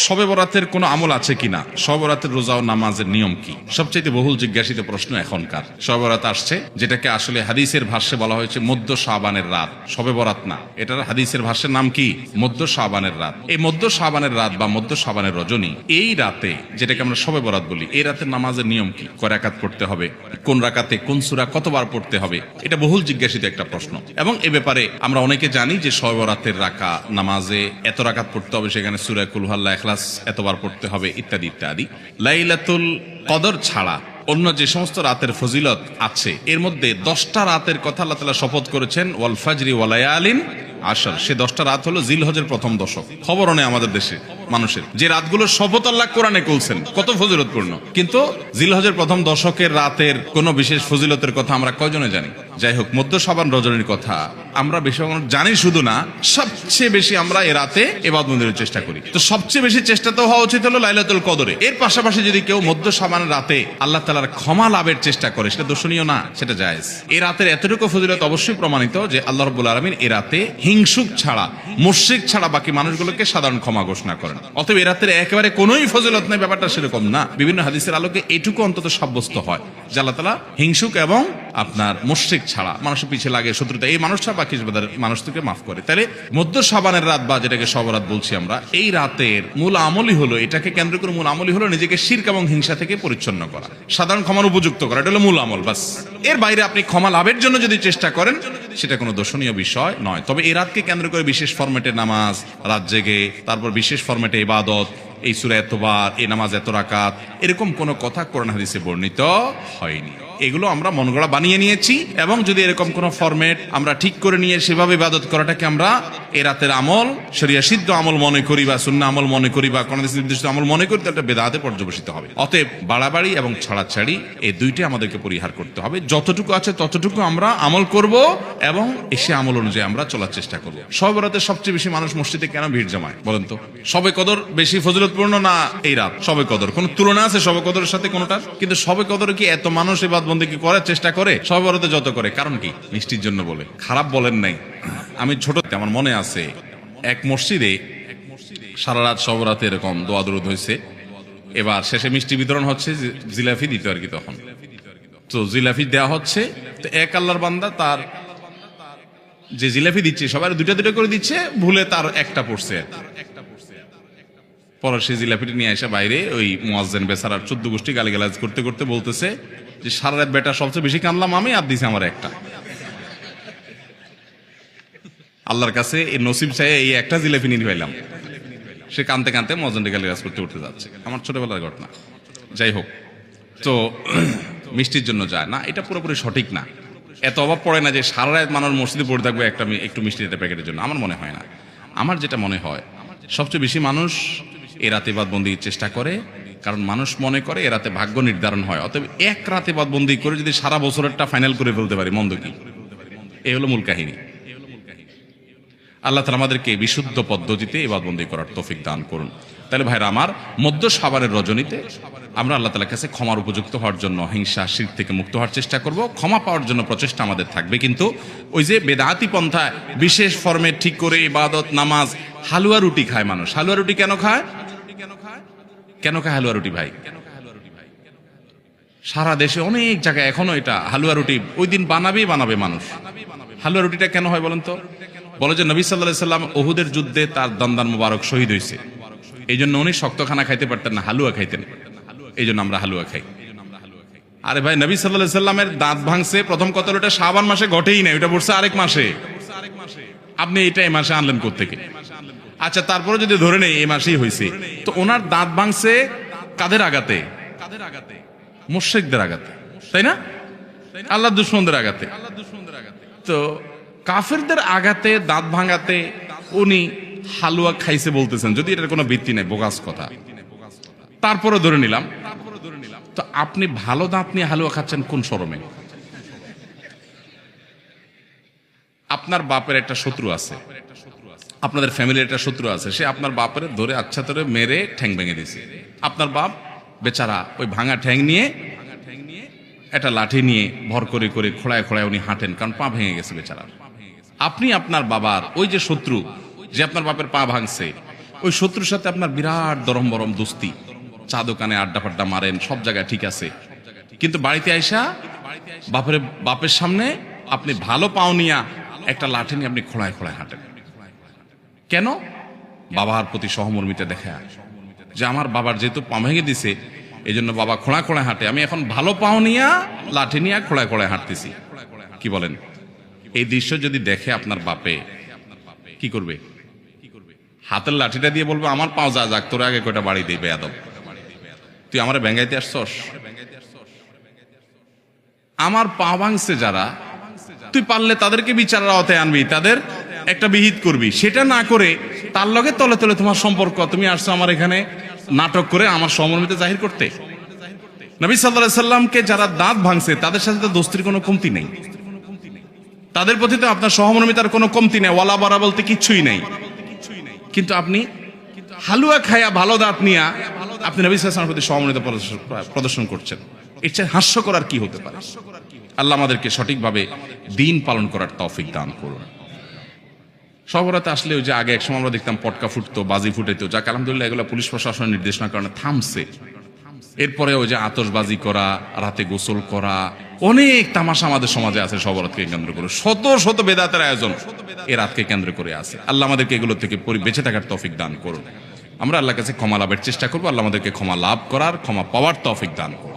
শবে বরাতের কোনো আমল আছে কিনা, শবে বরাতের রোজা ও নামাজের নিয়ম কি, সবচেয়ে বহুল জিজ্ঞাসিত প্রশ্ন এখনকার। শবে বরাত আসছে, যেটাকে আসলে হাদিসের ভাষ্যে বলা হয়েছে মধ্য শাবানের রাত, শবে বরাত না, এটার হাদিসের ভাষ্যের নাম কি মধ্য শাবানের রাত। এই মধ্য শাবানের রাত বা মধ্য শাবানের রজনী, এই রাতে যেটাকে আমরা শবে বরাত বলি, এই রাতের নামাজের নিয়ম কি, কয় রাকাত পড়তে হবে, কোন রাকাতে কোন সূরা কতবার পড়তে হবে, এটা বহুল জিজ্ঞাসিত একটা প্রশ্ন। এবং এ ব্যাপারে আমরা অনেকে জানি যে শবে বরাতের রাকা নামাজে এত রাকাত পড়তে হবে, সেখানে সূরা কুল হুয়াল্লাহ, ইখলাস এতবার পড়তে হবে, ইত্যাদি ইত্যাদি। লাইলাতুল কদর ছাড়া অন্য যে সমস্ত রাতের ফজিলত আছে, এর মধ্যে 10টা রাতের কথা আল্লাহ তাআলা শপথ করেছেন, ওয়াল ফাজরি ওয়া লায়ালিন আশর। সে 10টা রাত হলো জিলহজের প্রথম দশক। খবরও নেই আমাদের দেশে মানুষের, যে রাতগুলোর শপথ আল্লাহ কোরআনে করছেন, কত ফজিলতপূর্ণ, কিন্তু জিলহজের প্রথম দশকের রাতের কোন বিশেষ ফজিলতের কথা আমরা কয়জনে জানি? যাই হোক, মধ্য শাবান রজনীর কথা আমরা বেশি জানি শুধু না, সবচেয়ে বেশি আমরা এ রাতে ইবাদত বন্দেগীর চেষ্টা করি। তো সবচেয়ে বেশি চেষ্টা তো হওয়া উচিত হলো লাইলাতুল কদরে। এর পাশাপাশি যদি কেউ মধ্য শাবানের রাতে আল্লাহ তাআলার ক্ষমা লাভের চেষ্টা করে, সেটা দর্শনীয় না, সেটা জায়েজ। এই রাতের এতটুকু ফজিলত অবশ্যই প্রমাণিত যে আল্লাহ রাব্বুল আলামিন এই রাতে হিংসুক ছাড়া, মুশরিক ছাড়া বাকি মানুষগুলোকে সাধারণ ক্ষমা ঘোষণা করেন। অতএব এই রাতের একেবারে কোনোই ফজিলত নেই, ব্যাপারটা সেরকম না। বিভিন্ন হাদিসের আলোকে এইটুকু অন্তত সাব্যস্ত হয় যে আল্লাহ তাআলা হিংসুক এবং আপনার মুশরিক ছাড়া, মানুষের পিছিয়ে লাগে শত্রুতা, এই মানুষ ছাড়া বাকি মানুষ থেকে মাফ করে। তাহলে মধ্য শাবানের রাত বা যেটাকে শবে বরাত বলছি আমরা, এই রাতের মূল আমলই হলো, এটাকে কেন্দ্র করে মূল আমলই হলো নিজেকে শিরক এবং হিংসা থেকে পরিচ্ছন্ন করা, সাধারণ ক্ষমার উপযুক্ত করা, এটা হলো মূল আমল, বাস। এর বাইরে আপনি ক্ষমা লাভের জন্য যদি চেষ্টা করেন, সেটা কোনো দর্শনীয় বিষয় নয়। তবে এই রাতকে কেন্দ্র করে বিশেষ ফরম্যাটে নামাজ, রাত জেগে, তারপর বিশেষ ফরম্যাটে ইবাদত, এই সূরা এতবার, এই নামাজ এত রাকাত, এরকম কোনো কথা কোরআন হাদিসে বর্ণিত হয়নি। এগুলো আমরা মন গড়া বানিয়ে নিয়েছি। এবং যদি এরকম কোন ফরম্যাট আমরা ঠিক করে নিয়ে সেভাবে ইবাদত করাটাকে আমরা এই রাতের আমল, শরিয়া সিদ্ধ আমল মনে করি বা সুন্নাহ আমল মনে করি বা কোন নির্দিষ্ট আমল মনে করি, তাহলে বেদাতে পর্যবসিত হবে। অতএব বাড়াবাড়ি এবং ছাড়াছাড়ি এই দুইটাই আমাদেরকে পরিহার করতে হবে। যতটুকু আছে ততটুকু আমরা আমল করব এবং এসে আমল অনুযায়ী আমরা চলার চেষ্টা করব। শবে বরাতে সবচেয়ে বেশি মানুষ মসজিদে কেন ভিড় জমায় বলেন তো? শবে কদর বেশি ফজিলতপূর্ণ না এই রাত? শবে কদর কোন তুলনা আছে শবে কদরের সাথে কোনটার? কিন্তু শবে কদরে কি এত মানুষ ইবাদত বন্দেগী করার চেষ্টা করে শবে বরাতে যত করে? কারণ কি? মিষ্টির জন্য বলে। খারাপ বলেন নাই। আমি ছোট, আমার মনে আছে এক মসজিদে সারা রাত শবে বরাতে এরকম দোয়া দরুদ হয়েছে। এবার শেষে মিষ্টি বিতরণ হচ্ছে, জিলাফি দিত আর কি। তখন তো জিলাফি দেওয়া হচ্ছে, তো এক আল্লাহর বান্দা তার যে জিলাফি দিচ্ছে, সবাই দুটা দুটা করে দিচ্ছে, ভুলে তার একটা পড়ছে। পরে সে জিলাপিটি নিয়ে এসে বাইরে ওই মুয়াজ্জিন বেচারার 14 গোষ্ঠী গালিগালাজ করতে করতে বলতেছে যে সারা রাত বেটা সবচেয়ে বেশি কানলাম আমি, আর দিছে আমার একটা। আল্লাহর কাছে এই নসিব চাই এই একটা জিলাপি নিয়ে পাইলাম। সে কানতে কানতে মুয়াজ্জিনকে গালিগালাজ করতে উঠতে যাচ্ছে। আমার ছোটবেলার ঘটনা। যাই হোক, তো মিষ্টির জন্য যায় না, এটা পুরোপুরি সঠিক না। এত অভাব পড়ে না যে সারা রাত মানুষ মসজিদে পড়ে থাকবে একটু মিষ্টি একটা প্যাকেটের জন্য। আমার মনে হয় না। আমার যেটা মনে হয়, সবচেয়ে বেশি মানুষ এ রাতে ইবাদত বন্দেগীর চেষ্টা করে, কারণ মানুষ মনে করে এ রাতে ভাগ্য নির্ধারণ হয়। অতএব এক রাতে ইবাদত বন্দেগী করে যদি সারা বছরেরটা ফাইনাল করে ফেলতে পারি, মন্দ কি? এই হলো মূল কাহিনী। আল্লাহ তাআলা আমাদেরকে বিশুদ্ধ পদ্ধতিতে ইবাদত বন্দেগী করার তৌফিক দান করুন। তাহলে ভাইরা আমার, মধ্য শাবানের রজনীতে আমরা আল্লাহ তাআলার কাছে ক্ষমার উপযুক্ত হওয়ার জন্য, হিংসা শিরক থেকে মুক্ত হওয়ার চেষ্টা করব। ক্ষমা পাওয়ার জন্য প্রচেষ্টা আমাদের থাকবে। কিন্তু ওই যে বেদাতি পন্থায় বিশেষ ফরম্যাট ঠিক করে ইবাদত, নামাজ, হালুয়া রুটি খায় মানুষ। হালুয়া রুটি কেন খায়? কেন খায় হালুয়া রুটি ভাই? সারা দেশে অনেক জায়গায় এখনো এটা হালুয়া রুটি ওই দিন বানাবে মানুষ। হালুয়া রুটিটা কেন হয় বলেন তো? বলে যে নবী সাল্লাল্লাহু আলাইহি ওয়াসাল্লাম উহুদের যুদ্ধে তার দন্দান মুবারক শহীদ হয়েছে, এই জন্য উনি শক্ত খানা খাইতে পারতেন না, হালুয়া খাইতেন। এই জন্য আমরা হালুয়া খাই। আরে ভাই, নবী সাল্লাল্লাহু আলাইহি ওয়াসাল্লামের দাঁত ভাঙছে প্রথম কত, ওটা শাবান মাসে ঘটেই না, ওটা পড়ছে আরেক মাসে। আপনি এটা এই মাসে আনলেন কোত্থেকে? আচ্ছা, তারপরে যদি ধরে নেই এই মাসেই হয়েছে, তো ওনার দাঁত ভাঙছে কাদের আঘাতে? মুশরিকদের আঘাতে, তাই না? আল্লাহর দুশমনদের আঘাতে। তো কাফেরদের আঘাতে, দাঁত ভাঙাতে উনি হালুয়া খাইছে বলতেছেন, যদি এটার কোনো ভিত্তি নেই, বোগাস কথা। তারপরে ধরে নিলাম, তো আপনি ভালো দাঁত নিয়ে হালুয়া খাচ্ছেন কোন শরমে? আপনার বাপের একটা শত্রু আছে, আপনাদের ফ্যামিলির একটা শত্রু আছে, সে আপনার বাপের ধরে আচ্ছা ধরে মেরে ঠ্যাং ভেঙে দিয়েছে। আপনার বাপ বেচারা ওই ভাঙা ঠ্যাং নিয়ে, একটা লাঠি নিয়ে ভর করে করে খোড়ায় খোড়ায় উনি হাঁটেন, কারণ পা ভেঙে গেছে বেচারা। আপনি আপনার বাবার ওই যে শত্রু, যে আপনার বাপের পা ভাঙছে, ওই শত্রুর সাথে আপনার বিরাট দরম বরম দোস্তি, চা দোকানে আড্ডা ফাড্ডা মারেন, সব জায়গায় ঠিক আছে, কিন্তু বাড়িতে আইসা বাপের সামনে আপনি ভালো পাও নিয়া একটা লাঠি নিয়ে আপনি খোঁড়ায় খোঁড়ায় হাঁটেন। কেন? বাবার প্রতি সহমর্মিতা দেখা, যে আমার বাবার যেহেতু পা ভেঙে দিছে এই জন্য বাবা খোঁড়া খোঁড়ায় হাঁটে, আমি এখন ভালো পাও নিয়া লাঠি নিয়ে খোঁড়ায় খোঁড়ায় হাঁটতেছি। কি বলেন? এই দৃশ্য যদি দেখে আপনার বাপে কি করবে? হাতের লাঠিটা দিয়ে বলবে আমার পাও যা যাক, তোর আগে কয়টা বাড়ি দিই বেয়াদব, তুই আমার ব্যাঙ্গাইতে আসছস, আমার পা ভাঙছে যারা, তুই পারলে তাদেরকে বিচারের আওতায় আনবি, তাদের একটা বিহিত করবি। সেটা না করে তার লগে তলে তলে তোমার সম্পর্ক, তুমি আসছো আমার এখানে নাটক করে আমার সহমর্মিতা জাহির করতে। নবী সাল্লাল্লাহু আলাইহি সাল্লামকে যারা দাঁত ভাঙছে তাদের সাথে তো দোস্তির কোনো কমতি নেই, তাদের প্রতি তো আপনার সহমর্মিতার কোনো কমতি নেই, ওয়ালা বারা বলতে কিচ্ছুই নেই। কিন্তু আপনি হালুয়া খায়া ভালো দাঁত নিয়া আপনি নবী সাল্লাল্লাহু আলাইহি ওয়াসাল্লামের প্রতি সহমর্মিতা প্রদর্শন করছেন, এর চেয়ে হাস্যকর আর কি হতে পারে? আল্লাহ আমাদেরকে সঠিকভাবে দিন পালন করার তৌফিক দান করুন। সবরাতে আসলে ওই যে আগে একসময় আমরা দেখতাম পটকা ফুটতো, বাজি ফুটাইতো, যাক আলহামদুলিল্লাহ এগুলো পুলিশ প্রশাসনের নির্দেশনার কারণে থামছে। এরপরে ওই যে আতশবাজি করা, রাতে গোসল করা, অনেক তামাশা আমাদের সমাজে আছে সবরাতকে কেন্দ্র করে, শত শত বেদাতের আয়োজন এ রাতকে কেন্দ্র করে আছে। আল্লাহ আমাদেরকে এগুলো থেকে বেঁচে থাকার তৌফিক দান করুন। আমরা আল্লাহর কাছে ক্ষমা লাভের চেষ্টা করবো, আল্লাহ আমাদেরকে ক্ষমা লাভ করার, ক্ষমা পাওয়ার তৌফিক দান করুন।